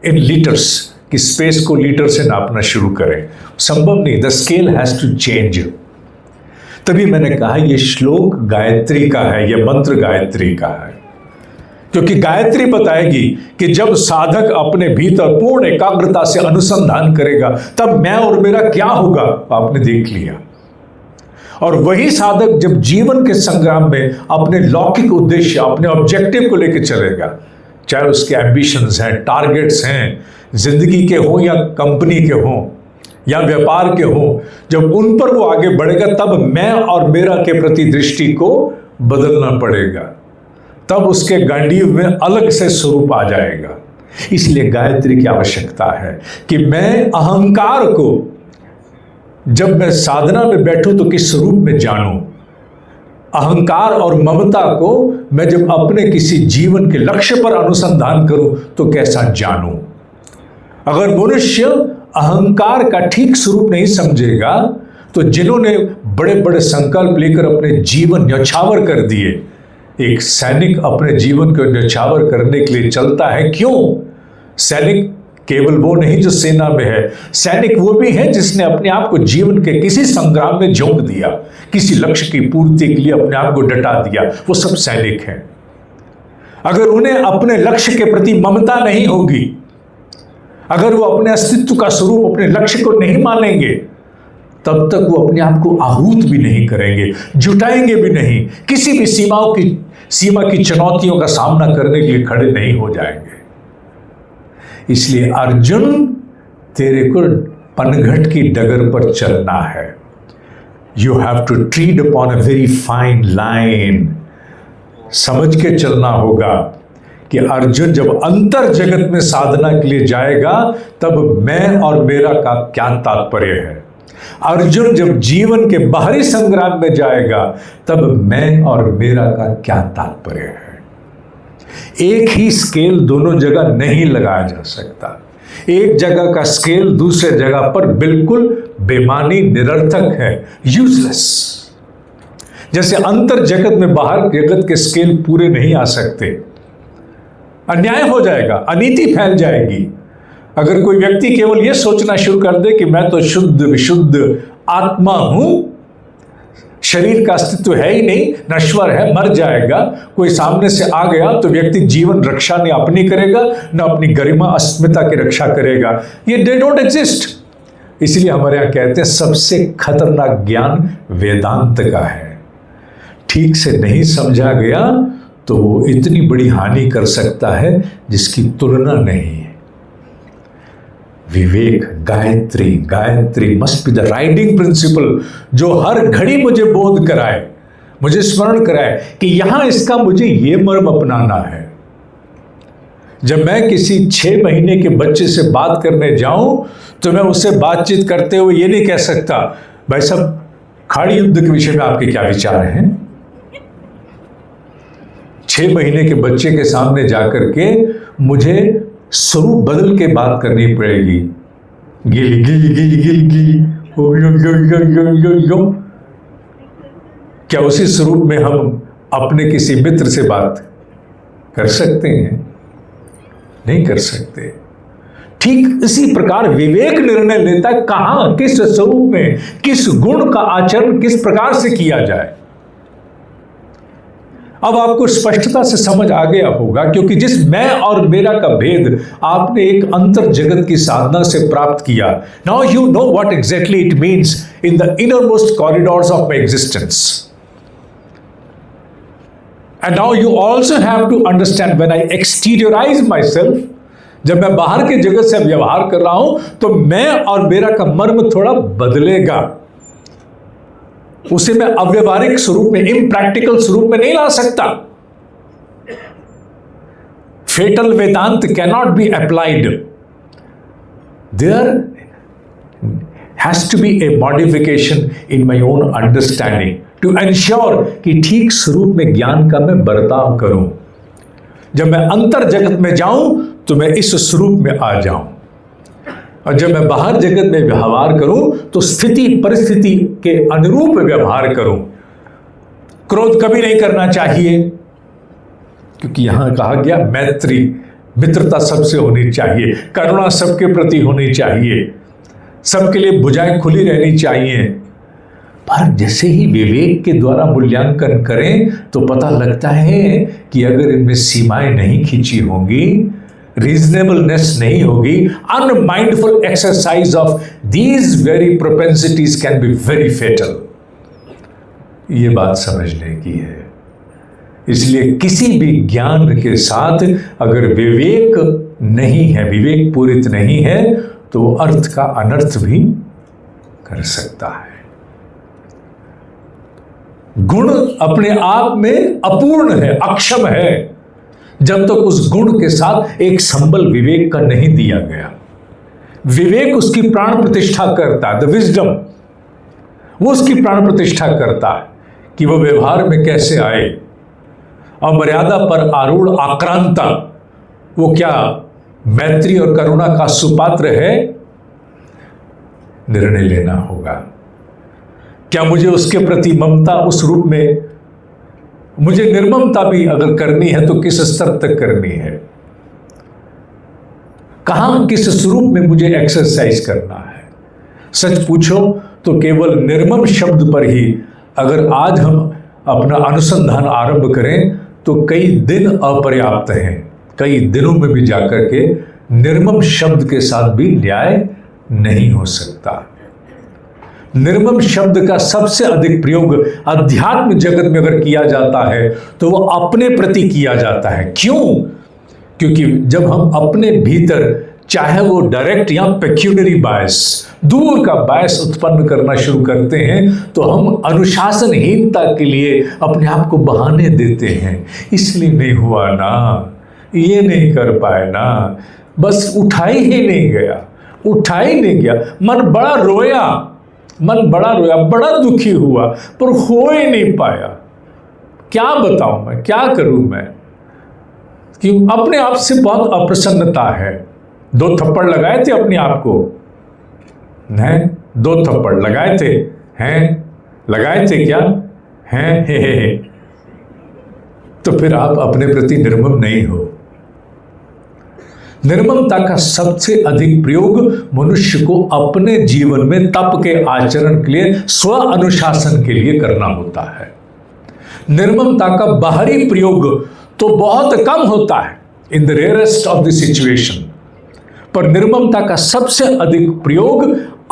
B: in litres, कि स्पेस को लीटर से नापना शुरू करें, संभव नहीं। The scale has to change. तभी मैंने कहा यह श्लोक गायत्री का है, यह मंत्र गायत्री का है, क्योंकि गायत्री बताएगी कि जब साधक अपने भीतर पूर्ण एकाग्रता से अनुसंधान करेगा तब मैं और मेरा क्या होगा, आपने देख लिया। और वही साधक जब जीवन के संग्राम में अपने लौकिक उद्देश्य, अपने ऑब्जेक्टिव को लेकर चलेगा, चाहे उसके एम्बिशंस हैं, टारगेट्स हैं, जिंदगी के हों या कंपनी के हों या व्यापार के हों, जब उन पर वो आगे बढ़ेगा तब मैं और मेरा के प्रति दृष्टि को बदलना पड़ेगा। तब उसके गांडीव में अलग से स्वरूप आ जाएगा। इसलिए गायत्री की आवश्यकता है कि मैं अहंकार को जब मैं साधना में बैठूं तो किस स्वरूप में जानूं। अहंकार और ममता को मैं जब अपने किसी जीवन के लक्ष्य पर अनुसंधान करूं तो कैसा जानूं। अगर मनुष्य अहंकार का ठीक स्वरूप नहीं समझेगा तो जिन्होंने बड़े बड़े संकल्प लेकर अपने जीवन न्यौछावर कर दिए, एक सैनिक अपने जीवन को न्यौछावर करने के लिए चलता है। क्यों? सैनिक केवल वो नहीं जो सेना में है, सैनिक वो भी है जिसने अपने आप को जीवन के किसी संग्राम में झोंक दिया, किसी लक्ष्य की पूर्ति के लिए अपने आप को डटा दिया। वो सब सैनिक हैं। अगर उन्हें अपने लक्ष्य के प्रति ममता नहीं होगी, अगर वो अपने अस्तित्व का स्वरूप, अपने लक्ष्य को नहीं मानेंगे, तब तक वो अपने आप को आहूत भी नहीं करेंगे, जुटाएंगे भी नहीं, किसी भी सीमा की चुनौतियों का सामना करने के लिए खड़े नहीं हो जाएंगे। इसलिए अर्जुन, तेरे को पनघट की डगर पर चलना है। You have to tread upon a very fine line. समझ के चलना होगा कि अर्जुन जब अंतर जगत में साधना के लिए जाएगा तब मैं और मेरा का क्या तात्पर्य है। अर्जुन जब जीवन के बाहरी संग्राम में जाएगा तब मैं और मेरा का क्या तात्पर्य है। एक ही स्केल दोनों जगह नहीं लगाया जा सकता। एक जगह का स्केल दूसरे जगह पर बिल्कुल बेमानी, निरर्थक है, यूजलेस। जैसे अंतर जगत में बाहर जगत के स्केल पूरे नहीं आ सकते, अन्याय हो जाएगा, अनीति फैल जाएगी। अगर कोई व्यक्ति केवल यह सोचना शुरू कर दे कि मैं तो शुद्ध विशुद्ध आत्मा हूं, शरीर का अस्तित्व है ही नहीं, नश्वर है, मर जाएगा, कोई सामने से आ गया तो व्यक्ति जीवन रक्षा न अपनी करेगा न अपनी गरिमा अस्मिता की रक्षा करेगा। ये दे डोंट एग्जिस्ट। इसलिए हमारे यहाँ कहते हैं सबसे खतरनाक ज्ञान वेदांत का है। ठीक से नहीं समझा गया तो वो इतनी बड़ी हानि कर सकता है जिसकी तुलना नहीं है। विवेक, Gayatri, Gayatri must be the riding principle, जो हर घड़ी मुझे बोध कराए, मुझे स्मरण कराए कि यहां इसका मुझे ये मर्म अपनाना है। जब मैं किसी 6 महीने के बच्चे से बात करने जाऊं तो मैं उससे बातचीत करते हुए ये नहीं कह सकता, भाई साहब खाड़ी युद्ध के विषय में आपके क्या विचार हैं। 6 महीने के बच्चे के सामने जाकर के मुझे स्वरूप बदल के बात करनी पड़ेगी। गिल गिल गिल गिल गिल, क्या उसी स्वरूप में हम अपने किसी मित्र से बात कर सकते हैं? नहीं कर सकते। ठीक इसी प्रकार विवेक निर्णय लेता है कहां, किस स्वरूप में, किस गुण का आचरण किस प्रकार से किया जाए। अब आपको स्पष्टता से समझ आ गया होगा, क्योंकि जिस मैं और मेरा का भेद आपने एक अंतर जगत की साधना से प्राप्त किया। Now you know what exactly it means in the innermost corridors of my existence. And now you also have to understand when I exteriorise myself, जब मैं बाहर के जगत से व्यवहार कर रहा हूं तो मैं और मेरा का मर्म थोड़ा बदलेगा। उसे मैं अव्यवहारिक स्वरूप में, इम्प्रैक्टिकल स्वरूप में नहीं ला सकता। fatal Vedanta cannot be applied. There has to be a modification in my own understanding to ensure कि ठीक स्वरूप में ज्ञान का मैं बर्ताव करूं। जब मैं अंतर जगत में जाऊं तो मैं इस स्वरूप में आ जाऊं, और जब मैं बाहर जगत में व्यवहार करूं तो स्थिति परिस्थिति के अनुरूप व्यवहार करूं। क्रोध कभी नहीं करना चाहिए, क्योंकि यहां कहा गया मैत्री, मित्रता सबसे होनी चाहिए, करुणा सबके प्रति होनी चाहिए, सबके लिए भुजाएं खुली रहनी चाहिए। पर जैसे ही विवेक के द्वारा मूल्यांकन करें तो पता लगता है कि अगर इनमें सीमाएं नहीं खींची होंगी, रीजनेबलनेस नहीं होगी, unmindful exercise of these very propensities can be very fatal. ये बात समझने की है। इसलिए किसी भी ज्ञान के साथ अगर विवेक नहीं है, विवेक पूरित नहीं है, तो अर्थ का अनर्थ भी कर सकता है। गुण अपने आप में अपूर्ण है, अक्षम है, जब तक उस गुण के साथ एक संबल विवेक का नहीं दिया गया। विवेक उसकी प्राण प्रतिष्ठा करता है, द विजडम, वो उसकी प्राण प्रतिष्ठा करता है कि वो व्यवहार में कैसे आए, और मर्यादा पर आरूढ़ आक्रांता वो क्या मैत्री और करुणा का सुपात्र है, निर्णय लेना होगा। क्या मुझे उसके प्रति ममता उस रूप में, मुझे निर्ममता भी अगर करनी है तो किस स्तर तक करनी है, कहां किस स्वरूप में मुझे एक्सरसाइज करना है। सच पूछो तो केवल निर्मम शब्द पर ही अगर आज हम अपना अनुसंधान आरंभ करें तो कई दिन अपर्याप्त हैं। कई दिनों में भी जाकर के निर्मम शब्द के साथ भी न्याय नहीं हो सकता। निर्मम शब्द का सबसे अधिक प्रयोग अध्यात्म जगत में अगर किया जाता है तो वो अपने प्रति किया जाता है। क्यों? क्योंकि जब हम अपने भीतर, चाहे वो डायरेक्ट या पेक्यूलरी बायस, दूर का बायस उत्पन्न करना शुरू करते हैं तो हम अनुशासनहीनता के लिए अपने आप को बहाने देते हैं। इसलिए नहीं हुआ ना, ये नहीं कर पाए ना, बस उठा ही नहीं गया, उठा ही नहीं गया। मन बड़ा रोया, बड़ा दुखी हुआ, पर हो ही नहीं पाया। क्या बताऊं मैं, क्या करूं मैं, कि अपने आप से बहुत अप्रसन्नता है। 2 थप्पड़ लगाए थे अपने आप को, हैं 2 थप्पड़ लगाए थे, हैं लगाए थे क्या, हैं हे। तो फिर आप अपने प्रति निर्मम नहीं हो। निर्ममता का सबसे अधिक प्रयोग मनुष्य को अपने जीवन में तप के आचरण के लिए, स्व अनुशासन के लिए करना होता है। निर्ममता का बाहरी प्रयोग तो बहुत कम होता है, in the rarest of the situation, पर निर्ममता का सबसे अधिक प्रयोग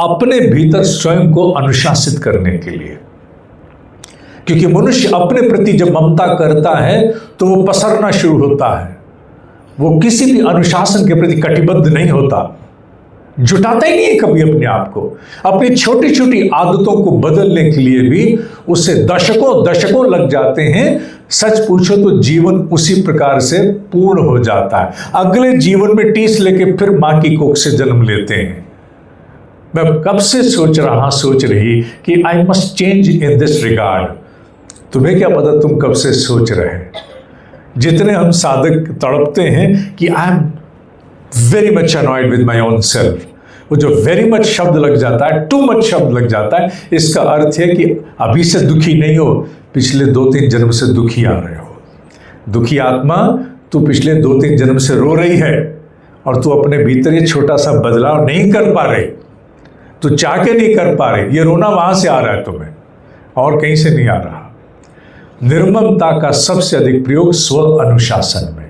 B: अपने भीतर स्वयं को अनुशासित करने के लिए। क्योंकि मनुष्य अपने प्रति जब ममता करता है तो वो पसरना शुरू होता है, वो किसी भी अनुशासन के प्रति कटिबद्ध नहीं होता, जुटाता ही नहीं है कभी अपने आप को। अपनी छोटी छोटी आदतों को बदलने के लिए भी उससे दशकों लग जाते हैं। सच पूछो तो जीवन उसी प्रकार से पूर्ण हो जाता है। अगले जीवन में टीस लेके फिर मां की कोख से जन्म लेते हैं। मैं कब से सोच रही कि I must change in this regard. तुम्हें क्या पता तुम कब से सोच रहे हैं। जितने हम साधक तड़पते हैं कि I am very much annoyed with my own self, वो जो वेरी मच शब्द लग जाता है, टू मच शब्द लग जाता है, इसका अर्थ है कि अभी से दुखी नहीं हो, पिछले 2-3 जन्म से दुखी आ रहे हो। दुखी आत्मा, तू पिछले 2-3 जन्म से रो रही है और तू अपने भीतर ये छोटा सा बदलाव नहीं कर पा रही, तू चाह के नहीं कर पा रही। ये रोना वहां से आ रहा है तुम्हें, और कहीं से नहीं आ रहा। निर्ममता का सबसे अधिक प्रयोग स्व अनुशासन में।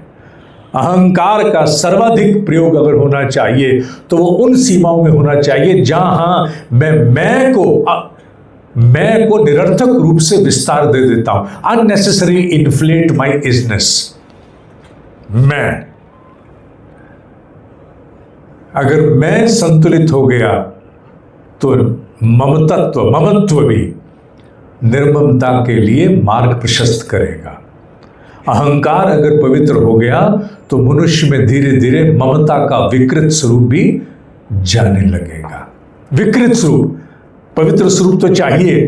B: अहंकार का सर्वाधिक प्रयोग अगर होना चाहिए तो वो उन सीमाओं में होना चाहिए जहां मैं को निरर्थक रूप से विस्तार दे देता हूं, अननेसेसरी इन्फ्लेट माई इजनेस। मैं, अगर मैं संतुलित हो गया तो ममत्व भी निर्ममता के लिए मार्ग प्रशस्त करेगा। अहंकार अगर पवित्र हो गया तो मनुष्य में धीरे धीरे ममता का विकृत स्वरूप भी जाने लगेगा। विकृत स्वरूप, पवित्र स्वरूप तो चाहिए।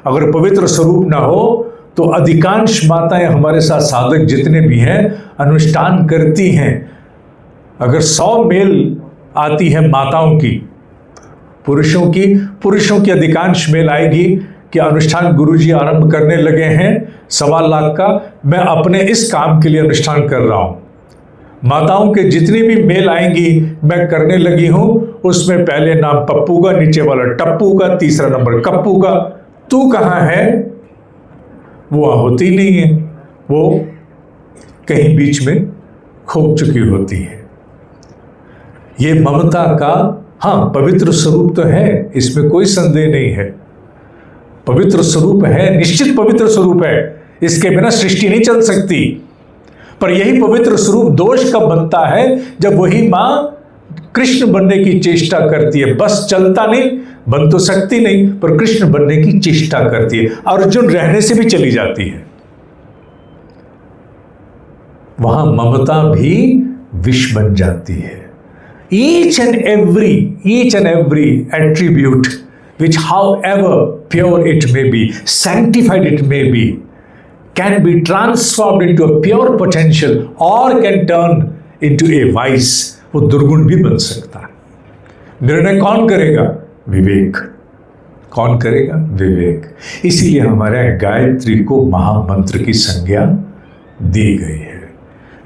B: अगर पवित्र स्वरूप ना हो तो अधिकांश माताएं हमारे साथ साधक जितने भी हैं अनुष्ठान करती हैं। अगर 100 मेल आती है माताओं की, पुरुषों की अधिकांश मेल आएगी कि अनुष्ठान गुरुजी आरंभ करने लगे हैं 1.25 लाख का, मैं अपने इस काम के लिए अनुष्ठान कर रहा हूं। माताओं के जितनी भी मेल आएंगी मैं करने लगी हूं, उसमें पहले नाम पप्पू का, नीचे वाला टप्पू का, तीसरा नंबर कप्पू का। तू कहां है? वो होती नहीं है, वो कहीं बीच में खो चुकी होती है। ये ममता का हाँ पवित्र स्वरूप तो है, इसमें कोई संदेह नहीं है। पवित्र स्वरूप है, निश्चित पवित्र स्वरूप है, इसके बिना सृष्टि नहीं चल सकती। पर यही पवित्र स्वरूप दोष कब बनता है? जब वही मां कृष्ण बनने की चेष्टा करती है। बस चलता नहीं, बन तो सकती नहीं, पर कृष्ण बनने की चेष्टा करती है। अर्जुन रहने से भी चली जाती है। वहां ममता भी विष बन जाती है। Each and every attribute which however pure it may be, sanctified it may be, can be transformed into a pure potential or can turn into a vice. वो दुर्गुण भी बन सकता है। निर्णय कौन करेगा? विवेक। कौन करेगा? विवेक। इसीलिए हमारे गायत्री को महामंत्र की संज्ञा दी गई है।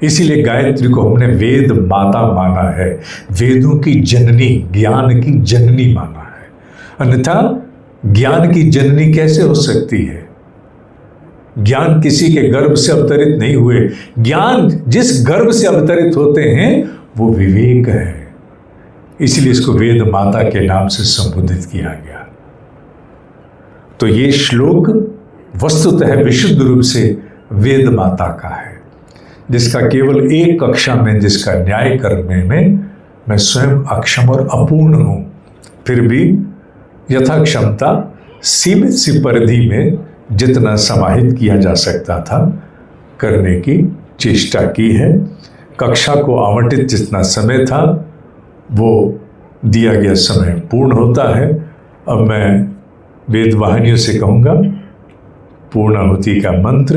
B: इसीलिए गायत्री को हमने वेद माता माना है, वेदों की जननी, ज्ञान की जननी माना है। अन्यथा ज्ञान की जननी कैसे हो सकती है? ज्ञान किसी के गर्भ से अवतरित नहीं हुए। ज्ञान जिस गर्भ से अवतरित होते हैं वो विवेक है। इसलिए इसको वेद माता के नाम से संबोधित किया गया। तो ये श्लोक वस्तुतः विशुद्ध रूप से वेद माता का है, जिसका केवल एक कक्षा में जिसका न्याय करने में मैं स्वयं अक्षम और अपूर्ण हूं, फिर भी यथा क्षमता सीमित सी परिधि में जितना समाहित किया जा सकता था करने की चेष्टा की है। कक्षा को आवंटित जितना समय था वो दिया गया समय पूर्ण होता है। अब मैं वेदवाहिनियों से कहूँगा पूर्णाहुति का मंत्र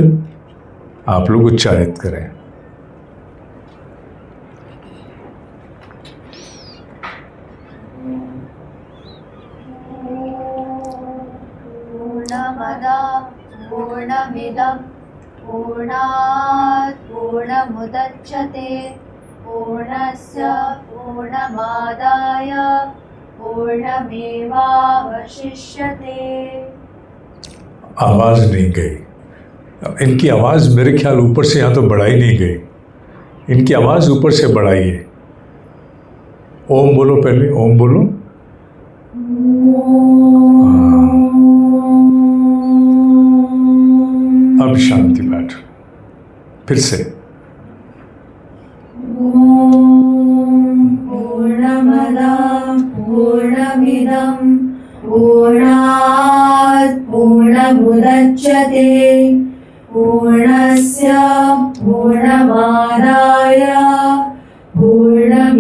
B: आप लोग उच्चारित करें।
C: पूर्णमिदं पूर्णात् पूर्णमुदच्यते पूर्णस्य पूर्णमादाय पूर्णमेवावशिष्यते।
B: आवाज नहीं गई। इनकी आवाज मेरे ख्याल ऊपर से यहाँ तो बढ़ाई नहीं गई। इनकी आवाज ऊपर से बढ़ाइए। ओम बोलो, पहले ओम बोलो। अब शांति पाठ फिर से।
A: पूर्णमदा पूर्णमिदं पूर्णात् पूर्णमुदच्यते पूर्णस्य पूर्णमादाय पूर्णमेवावशिष्यते।